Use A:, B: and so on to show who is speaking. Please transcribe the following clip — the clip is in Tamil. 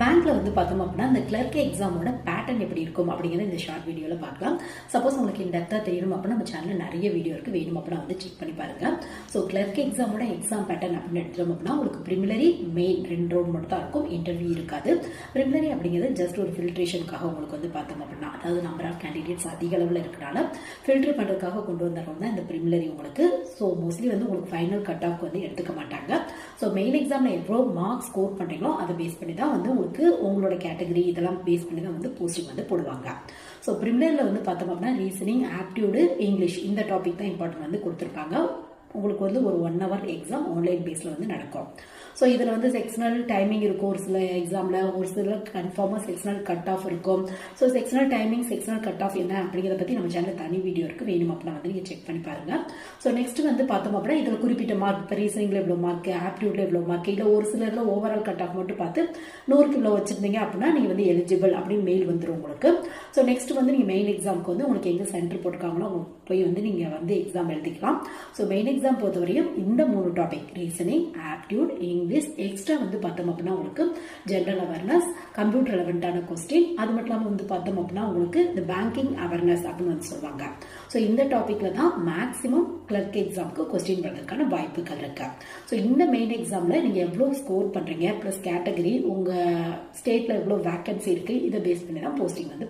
A: பேங்க்ல வந்து பார்த்தோம் அப்படின்னா இந்த கிளர்க் எக்ஸாமோட பேட்டர்ன் எப்படி இருக்கும் அப்படிங்கிறத இந்த ஷார்ட் வீடியோல பார்க்கலாம். சப்போஸ் உங்களுக்கு இந்த டெப்தா தெரியணும் அப்படின்னா நம்ம சேனல்ல நிறைய வீடியோ இருக்கு, வேணும் அப்படின்னா வந்து செக் பண்ணி பாருங்க. ஸோ கிளர்க் எக்ஸாமோட எக்ஸாம் பேட்டர்ன் அப்படின்னு எடுத்துட்டோம் அப்படின்னா உங்களுக்கு ப்ரிமிலரி மெயின் 2 ரவுண்ட் மட்டும் தான் இருக்கும், இன்டர்வியூ இருக்காது. ப்ரிமிலரி அப்படிங்கிறது ஜஸ்ட் ஒரு ஃபில்ட்ரேஷனுக்காக உங்களுக்கு வந்து பார்த்தோம் அப்படின்னா, அதாவது நம்பர் ஆஃப் கேண்டிடேட்ஸ் அதிக அளவில் இருக்கிறனால ஃபில்டர் பண்ணுறதுக்காக கொண்டு வந்தவங்க தான் இந்த ப்ரிமிலரி உங்களுக்கு. ஸோ மோஸ்ட்லி வந்து உங்களுக்கு ஃபைனல் கட் ஆஃப் வந்து எடுத்துக்க மாட்டாங்க. ஸோ மெயின் எக்ஸாம்ல எவ்வளோ மார்க்ஸ் ஸ்கோர் பண்றீங்களோ அதை பேஸ் பண்ணி தான் வந்து உங்களுக்கு உங்களோட கேட்டகரி இதெல்லாம் பேஸ் பண்ணி தான் வந்து போஸ்டிங் வந்து போடுவாங்க. ஸோ ப்ரிமிலரியில் வந்து பார்த்தோம் அப்படின்னா ரீசனிங், ஆப்டியூடு, இங்கிலீஷ் இந்த டாபிக் தான் இம்பார்ட்டன்ட் வந்து கொடுத்துருப்பாங்க. உங்களுக்கு வந்து ஒரு 1 hour எக்ஸாம் ஆன்லைன் பேஸில் வந்து நடக்கும். ஸோ இதில் வந்து செக்ஷனல் டைமிங் இருக்கும், ஒரு சில எக்ஸாமில் ஒரு சில கன்ஃபார்மாக செக்ஷனல் கட் ஆஃப் இருக்கும். So sectional timing, sectional cut off என்ன அப்படிங்கிறத பற்றி நம்ம சேனல் தனி வீடியோ இருக்குது, வேணும் அப்படின்னா வந்து நீங்கள் செக் பண்ணி பாருங்கள். ஸோ நெக்ஸ்ட் வந்து பார்த்தோம் அப்படின்னா இதில் குறிப்பிட்ட மார்க், இப்போ ரீசனிங்கில் எவ்வளோ மார்க், ஆப்டியூட்ல எவ்வளோ மார்க், இல்லை ஒரு சில இதில் ஓவரால் கட் ஆஃப் மட்டும் பார்த்து 100க்கு இவ்வளோ வச்சிருந்தீங்க அப்படின்னா நீங்கள் வந்து எலிஜிபிள் அப்படின்னு மெயில் வந்துடும் உங்களுக்கு. ஸோ நெக்ஸ்ட் வந்து நீங்கள் மெயின் எக்ஸாமுக்கு வந்து உங்களுக்கு எங்கே சென்டர் போட்டிருக்காங்களோ போய் வந்து நீங்கள் வந்து எக்ஸாம் எழுதிக்கலாம். ஸோ மெயின் எக்ஸாம் பொறுத்தவரையும் இந்த 3 topic reasoning, aptitude, English, extra வந்து பார்த்தோம் அப்படின்னா உங்களுக்கு ஜென்ரல் அவேர்னஸ், கம்ப்யூட்டர் ரெலவெண்டான கொஸ்டின், அது மட்டும் இல்லாமல் வந்து பார்த்தோம் அப்படின்னா உங்களுக்கு இந்த பேங்கிங் அவேர்னஸ் அப்படின்னு வந்து சொல்லுவாங்க. ஸோ இந்த டாபிக்ல தான் மேக்ஸிமம் கிளர்க் எக்ஸாமுக்கு கொஸ்டின் பண்ணுறதுக்கான வாய்ப்புகள் இருக்கு. ஸோ இந்த மெயின் எக்ஸாம்ல நீங்க எவ்வளோ ஸ்கோர் பண்றீங்க பிளஸ் கேட்டகரி, உங்க ஸ்டேட்ல எவ்வளோ வேக்கன்சி இருக்கு, இதை பேஸ் பண்ணி தான் போஸ்டிங் வந்து